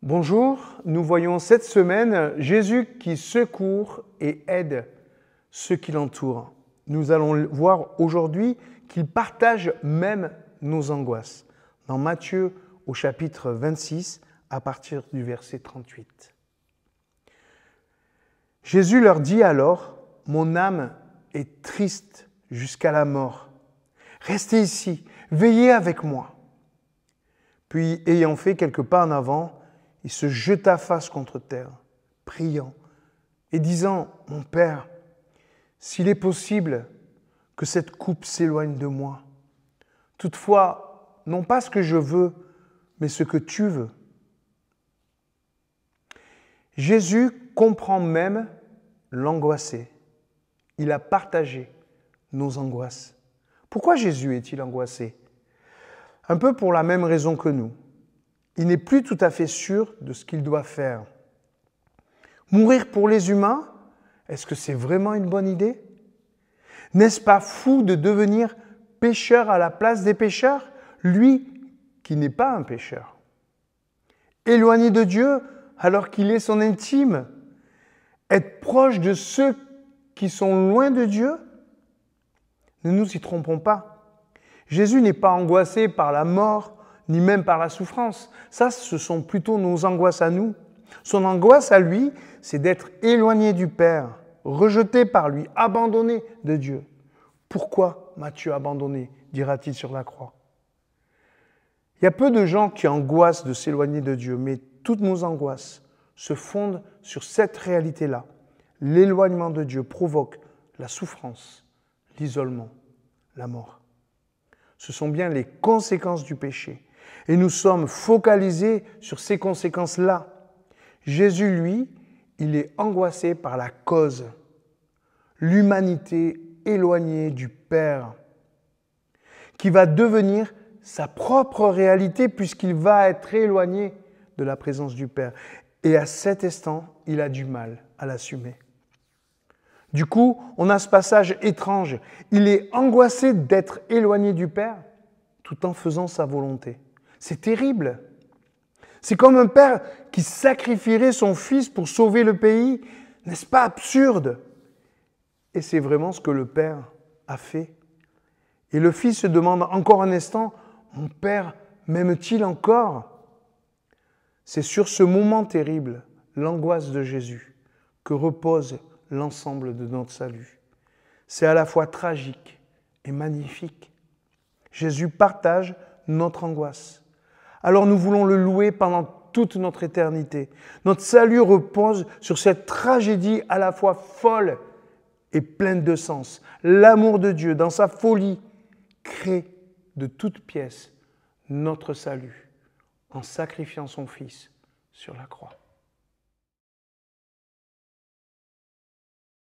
Bonjour, nous voyons cette semaine Jésus qui secourt et aide ceux qui l'entourent. Nous allons voir aujourd'hui qu'il partage même nos angoisses. Dans Matthieu au chapitre 26 à partir du verset 38. Jésus leur dit alors, « Mon âme est triste jusqu'à la mort. Restez ici, veillez avec moi. » Puis, ayant fait quelques pas en avant, il se jeta face contre terre, priant et disant, « Mon Père, s'il est possible que cette coupe s'éloigne de moi. Toutefois, non pas ce que je veux, mais ce que tu veux. » Jésus comprend même l'angoissé. Il a partagé nos angoisses. Pourquoi Jésus est-il angoissé? Un peu pour la même raison que nous. Il n'est plus tout à fait sûr de ce qu'il doit faire. Mourir pour les humains, est-ce que c'est vraiment une bonne idée? N'est-ce pas fou de devenir pécheur à la place des pécheurs, lui qui n'est pas un pécheur? Éloigné de Dieu alors qu'il est son intime? Être proche de ceux qui sont loin de Dieu? Ne nous y trompons pas. Jésus n'est pas angoissé par la mort, ni même par la souffrance. Ça, ce sont plutôt nos angoisses à nous. Son angoisse à lui, c'est d'être éloigné du Père, rejeté par lui, abandonné de Dieu. Pourquoi m'as-tu abandonné, dira-t-il sur la croix. Il y a peu de gens qui angoissent de s'éloigner de Dieu, mais toutes nos angoisses se fondent sur cette réalité-là. L'éloignement de Dieu provoque la souffrance, l'isolement, la mort. Ce sont bien les conséquences du péché. Et nous sommes focalisés sur ces conséquences-là. Jésus, lui, il est angoissé par la cause. L'humanité éloignée du Père, qui va devenir sa propre réalité puisqu'il va être éloigné de la présence du Père. Et à cet instant, il a du mal à l'assumer. Du coup, on a ce passage étrange. Il est angoissé d'être éloigné du Père tout en faisant sa volonté. C'est terrible. C'est comme un père qui sacrifierait son fils pour sauver le pays. N'est-ce pas absurde? Et c'est vraiment ce que le Père a fait. Et le fils se demande encore un instant, « Mon Père m'aime-t-il encore ?» C'est sur ce moment terrible, l'angoisse de Jésus, que repose l'ensemble de notre salut. C'est à la fois tragique et magnifique. Jésus partage notre angoisse. Alors nous voulons le louer pendant toute notre éternité. Notre salut repose sur cette tragédie à la fois folle et pleine de sens. L'amour de Dieu, dans sa folie, crée de toutes pièces notre salut en sacrifiant son Fils sur la croix.